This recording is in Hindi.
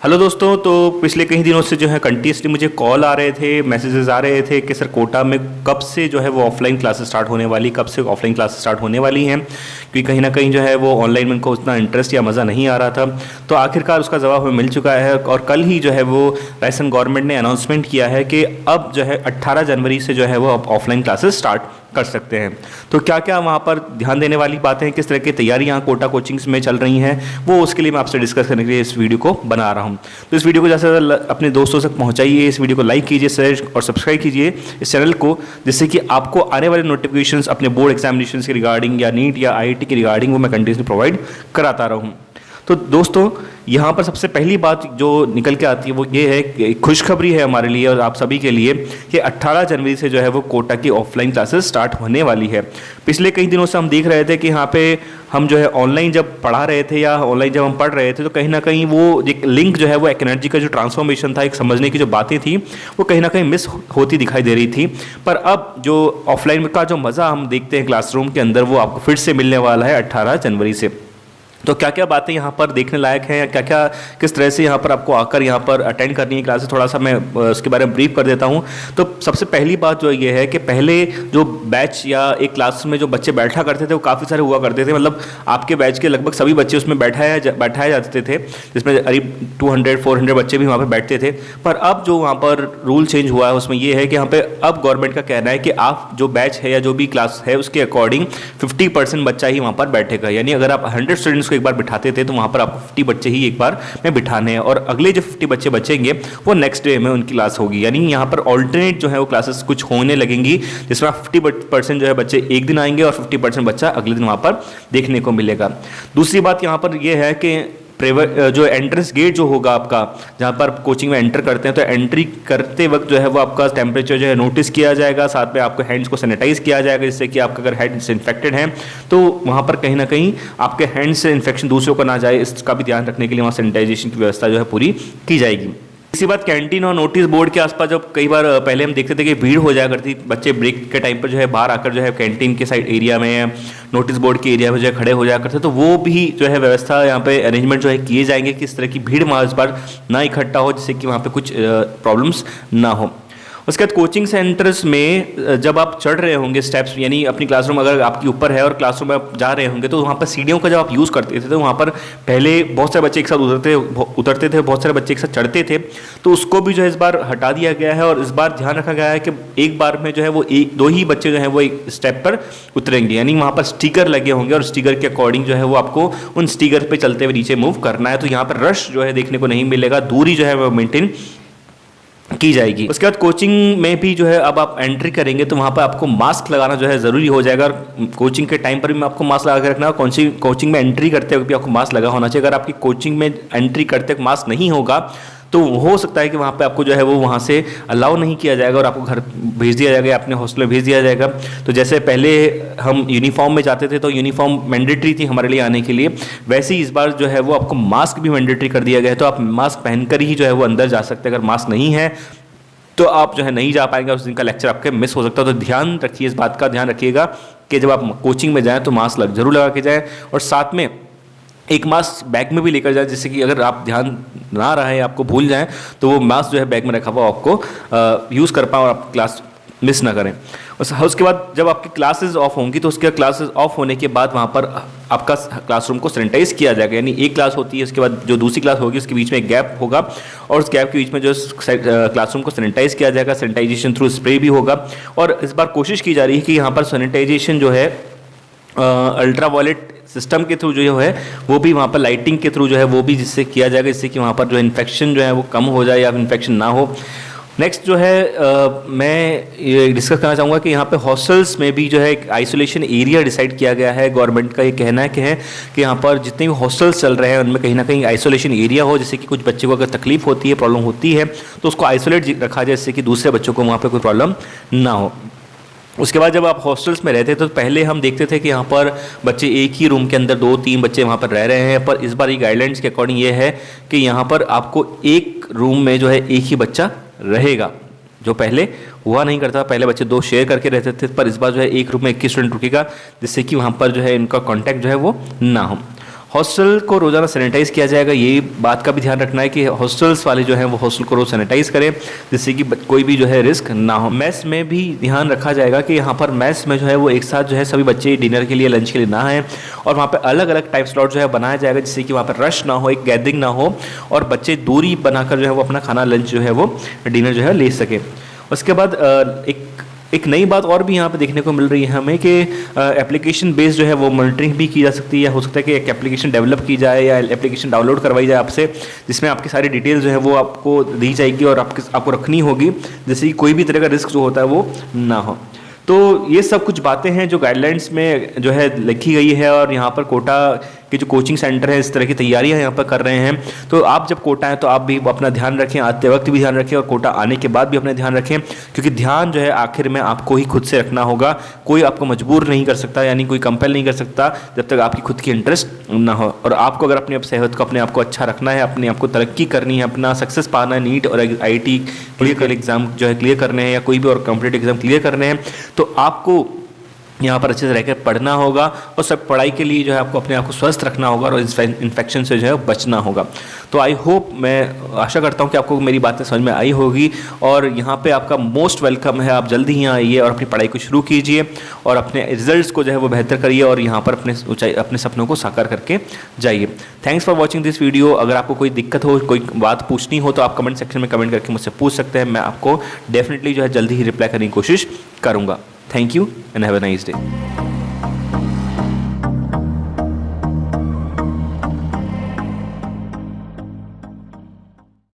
हेलो दोस्तों। तो पिछले कई दिनों से जो है कंटिन्यूसली मुझे कॉल आ रहे थे, मैसेजेस आ रहे थे कि सर कोटा में कब से जो है वो ऑफलाइन क्लासेस स्टार्ट होने वाली, कब से ऑफलाइन क्लासेस स्टार्ट होने वाली हैं, क्योंकि कहीं ना कहीं जो है वो ऑनलाइन में उनको उतना इंटरेस्ट या मज़ा नहीं आ रहा था। तो आखिरकार उसका जवाब हमें मिल चुका है और कल ही जो है वो राजस्थान गवर्नमेंट ने अनाउंसमेंट किया है कि अब जो है 18 जनवरी से जो है वो ऑफलाइन क्लासेस स्टार्ट कर सकते हैं। तो क्या क्या वहाँ पर ध्यान देने वाली बातें हैं, किस तरह की तैयारियाँ कोटा कोचिंग्स में चल रही हैं, वो उसके लिए मैं आपसे डिस्कस करने के लिए इस वीडियो को बना रहा हूँ। तो इस वीडियो को ज़्यादा अपने दोस्तों तक पहुँचाइए, इस वीडियो को लाइक कीजिए, शेयर और सब्सक्राइब कीजिए इस चैनल को, जिससे कि आपको आने वाले नोटिफिकेशंस अपने बोर्ड एग्जामिनेशन के रिगार्डिंग या नीट या IIT के रिगार्डिंग वो मैं कंटिन्यूसली प्रोवाइड कराता रहूँ। तो दोस्तों यहाँ पर सबसे पहली बात जो निकल के आती है वो ये है कि खुशखबरी है हमारे लिए और आप सभी के लिए कि 18 जनवरी से जो है वो कोटा की ऑफलाइन क्लासेस स्टार्ट होने वाली है। पिछले कई दिनों से हम देख रहे थे कि यहाँ पे हम जो है ऑनलाइन जब पढ़ा रहे थे या ऑनलाइन जब हम पढ़ रहे थे तो कहीं ना कहीं वो एक लिंक जो है वो एक एनर्जी का जो ट्रांसफॉर्मेशन था, एक समझने की जो बातें थी वो कहीं ना कहीं मिस होती दिखाई दे रही थी। पर अब जो ऑफलाइन का जो मज़ा हम देखते हैं क्लासरूम के अंदर वो आपको फिर से मिलने वाला है 18 जनवरी से। तो क्या क्या बातें यहाँ पर देखने लायक हैं या क्या क्या किस तरह से यहाँ पर आपको आकर यहाँ पर अटेंड करनी है क्लासेस, थोड़ा सा मैं उसके बारे में ब्रीफ कर देता हूँ। तो सबसे पहली बात जो ये है कि पहले जो बैच या एक क्लास में जो बच्चे बैठा करते थे वो काफ़ी सारे हुआ करते थे, मतलब आपके बैच के लगभग सभी बच्चे उसमें बैठाए जाते थे, जिसमें करीब 200-400 बच्चे भी वहाँ पर बैठते थे। पर अब जो वहाँ पर रूल चेंज हुआ है उसमें ये है कि यहाँ पे अब गवर्नमेंट का कहना है कि आप जो बैच है या जो भी क्लास है उसके अकॉर्डिंग 50% बच्चा ही वहाँ पर बैठेगा। यानी अगर आप 100 स्टूडेंट्स को एक बार बिठाते थे तो वहाँ पर आपको 50 बच्चे ही एक बार में बिठाने हैं और अगले जो 50 बच्चे बचेंगे वो नेक्स्ट डे में उनकी क्लास होगी। यानी यहाँ पर ऑल्टरनेट जो है वो क्लासेस कुछ होने लगेंगी, जिसमें 50% जो है बच्चे एक दिन आएंगे और 50% बच्चा अगले दिन वहाँ पर देखने को मिलेगा। दूसरी बात यहाँ पर यह है कि जो एंट्रेंस गेट जो होगा आपका, जहाँ पर कोचिंग में एंटर करते हैं, तो एंट्री करते वक्त जो है वो आपका टेम्परेचर जो है नोटिस किया जाएगा, साथ में आपको हैंड्स को सैनिटाइज किया जाएगा, जिससे कि आपका अगर हैंड्स इन्फेक्टेड हैं तो वहाँ पर कहीं ना कहीं आपके हैंड्स से इन्फेक्शन दूसरों को ना जाए, इसका भी ध्यान रखने के लिए वहाँ सैनिटाइजेशन की व्यवस्था जो है पूरी की जाएगी। इसी बात कैंटीन और नोटिस बोर्ड के आसपास जब कई बार पहले हम देखते थे कि भीड़ हो जाया करती, बच्चे ब्रेक के टाइम पर जो है बाहर आकर जो है कैंटीन के साइड एरिया में, नोटिस बोर्ड के एरिया में जो है खड़े हो जाया करते, तो वो भी जो है व्यवस्था यहाँ पे अरेंजमेंट जो है किए जाएंगे कि इस तरह की भीड़ वहाँ इस बार ना इकट्ठा हो, जिससे कि वहाँ पे कुछ प्रॉब्लम्स ना हो। उसके बाद कोचिंग सेंटर्स में जब आप चढ़ रहे होंगे स्टेप्स, यानी अपनी क्लासरूम अगर आपकी ऊपर है और क्लासरूम में आप जा रहे होंगे तो वहाँ पर सीढ़ियों का जब आप यूज़ करते थे तो वहाँ पर पहले बहुत सारे बच्चे एक साथ उतरते थे, बहुत सारे बच्चे एक साथ चढ़ते थे, तो उसको भी जो है इस बार हटा दिया गया है और इस बार ध्यान रखा गया है कि एक बार में जो है वो दो ही बच्चे जो है वो एक स्टेप पर उतरेंगे। यानी वहाँ पर स्टिकर लगे होंगे और स्टिकर के अकॉर्डिंग जो है वो आपको उन स्टिकर पर चलते हुए नीचे मूव करना है। तो यहाँ पर रश जो है देखने को नहीं मिलेगा, दूरी जो है वो मेंटेन की जाएगी। उसके बाद कोचिंग में भी जो है अब आप एंट्री करेंगे तो वहाँ पर आपको मास्क लगाना जो है ज़रूरी हो जाएगा और कोचिंग के टाइम पर भी आपको मास्क लगा के रखना है। कोचिंग में एंट्री करते वक्त भी आपको मास्क लगा होना चाहिए। अगर आपकी कोचिंग में एंट्री करते वक्त मास्क नहीं होगा तो हो सकता है कि वहाँ पे आपको जो है वो वहाँ से अलाउ नहीं किया जाएगा और आपको घर भेज दिया जाएगा, अपने हॉस्टल में भेज दिया जाएगा। तो जैसे पहले हम यूनिफॉर्म में जाते थे तो यूनिफॉर्म मैंडेटरी थी हमारे लिए आने के लिए, वैसे ही इस बार जो है वो आपको मास्क भी मैंडेटरी कर दिया गया है। तो आप मास्क पहनकर ही जो है वो अंदर जा सकते हैं। अगर मास्क नहीं है तो आप जो है नहीं जा पाएंगे, उस दिन का लेक्चर आपके मिस हो सकता है। तो ध्यान रखिए, इस बात का ध्यान रखिएगा कि जब आप कोचिंग में जाएँ तो मास्क जरूर लगा के जाएँ और साथ में एक मास्क बैग में भी लेकर जाए, जिससे कि अगर आप ध्यान ना रहे, आपको भूल जाएं, तो वो मास्क जो है बैग में रखा हुआ आपको यूज़ कर पाएँ और आप क्लास मिस ना करें। उसके बाद जब आपकी क्लासेस ऑफ होंगी तो उसके क्लासेस ऑफ होने के बाद वहाँ पर आपका क्लासरूम को सैनिटाइज किया जाएगा। यानी एक क्लास होती है, उसके बाद जो दूसरी क्लास होगी उसके बीच में एक गैप होगा और उस गैप के बीच में जो क्लासरूम को सैनिटाइज किया जाएगा, सैनिटाइजेशन थ्रू स्प्रे भी होगा। और इस बार कोशिश की जा रही है कि यहाँ पर सैनिटाइजेशन जो है अल्ट्रावायलेट सिस्टम के थ्रू जो है वो भी वहाँ पर लाइटिंग के थ्रू जो है वो भी जिससे किया जाएगा, जिससे कि वहाँ पर जो इन्फेक्शन जो है वो कम हो जाए या इन्फेक्शन ना हो। नेक्स्ट जो है मैं ये डिस्कस करना चाहूँगा कि यहाँ पे हॉस्टल्स में भी जो है एक आइसोलेशन एरिया डिसाइड किया गया है। गवर्नमेंट का ये कहना है कि यहाँ पर जितने भी हॉस्टल्स चल रहे हैं उनमें कहीं ना कहीं आइसोलेशन एरिया हो, जिससे कि कुछ बच्चे को अगर तकलीफ होती है, प्रॉब्लम होती है तो उसको आइसोलेट रखा जाए, जिससे कि दूसरे बच्चों को वहाँ पर कोई प्रॉब्लम ना हो। उसके बाद जब आप हॉस्टल्स में रहते थे तो पहले हम देखते थे कि यहाँ पर बच्चे एक ही रूम के अंदर 2-3 बच्चे वहाँ पर रह रहे हैं, पर इस बार ये गाइडलाइंस के अकॉर्डिंग ये है कि यहाँ पर आपको एक रूम में जो है एक ही बच्चा रहेगा, जो पहले हुआ नहीं करता। पहले बच्चे 2 शेयर करके रहते थे, पर इस बार जो है एक रूम में 21 स्टूडेंट रुकेगा, जिससे कि वहाँ पर जो है इनका कॉन्टैक्ट जो है वो ना हो। हॉस्टल को रोज़ाना सैनिटाइज़ किया जाएगा, ये बात का भी ध्यान रखना है कि हॉस्टल्स वाले जो हैं वो हॉस्टल को रोज़ सैनिटाइज़ करें, जिससे कि कोई भी जो है रिस्क ना हो। मेस में भी ध्यान रखा जाएगा कि यहाँ पर मेस में जो है वो एक साथ जो है सभी बच्चे डिनर के लिए, लंच के लिए ना आएँ, और वहाँ पे अलग अलग टाइम स्लॉट जो है बनाया जाएगा, जिससे कि वहाँ पर रश ना हो, एक गैदरिंग ना हो, और बच्चे दूरी बनाकर जो है वो अपना खाना, लंच जो है वो डिनर जो है ले सके। उसके बाद एक नई बात और भी यहाँ पे देखने को मिल रही है हमें कि एप्लीकेशन बेस्ड जो है वो मॉनिटरिंग भी की जा सकती है। या हो सकता है कि एक एप्लीकेशन डेवलप की जाए या एप्लीकेशन डाउनलोड करवाई जाए आपसे, जिसमें आपकी सारी डिटेल जो है वो आपको दी जाएगी और आपको रखनी होगी, जैसे कि कोई भी तरह का रिस्क जो होता है वो ना हो। तो ये सब कुछ बातें हैं जो गाइडलाइंस में जो है लिखी गई है, और यहाँ पर कोटा के जो कोचिंग सेंटर है इस तरह की तैयारियां यहाँ पर कर रहे हैं। तो आप जब कोटा हैं तो आप भी अपना ध्यान रखें, आते वक्त भी ध्यान रखें और कोटा आने के बाद भी अपना ध्यान रखें, क्योंकि ध्यान जो है आखिर में आपको ही खुद से रखना होगा। कोई आपको मजबूर नहीं कर सकता, यानी कोई कंपेल नहीं कर सकता जब तक आपकी खुद की इंटरेस्ट ना हो। और आपको अगर अपनी सेहत को, अपने आप को अच्छा रखना है, अपने आप को तरक्की करनी है, अपना सक्सेस पाना है, नीट और IIT क्लियर एग्जाम जो है क्लियर करने हैं, या कोई भी और कॉम्पिटिटिव एग्जाम क्लियर करने हैं, तो आपको यहाँ पर अच्छे से रहकर पढ़ना होगा, और सब पढ़ाई के लिए जो है आपको अपने आप को स्वस्थ रखना होगा और इन्फेक्शन से जो है बचना होगा। तो आई होप, मैं आशा करता हूँ कि आपको मेरी बातें समझ में आई होगी, और यहाँ पे आपका मोस्ट वेलकम है। आप जल्दी ही यहाँ आइए और अपनी पढ़ाई को शुरू कीजिए और अपने रिजल्ट्स को जो है वो बेहतर करिए, और यहाँ पर अपने सपनों को साकार करके जाइए। Thanks for watching this video. अगर आपको कोई दिक्कत हो, कोई बात पूछनी हो, तो आप कमेंट सेक्शन में कमेंट करके मुझसे पूछ सकते हैं। मैं आपको डेफिनेटली जो है जल्दी ही रिप्लाई करने की कोशिश करूँगा। Thank you and have a nice day.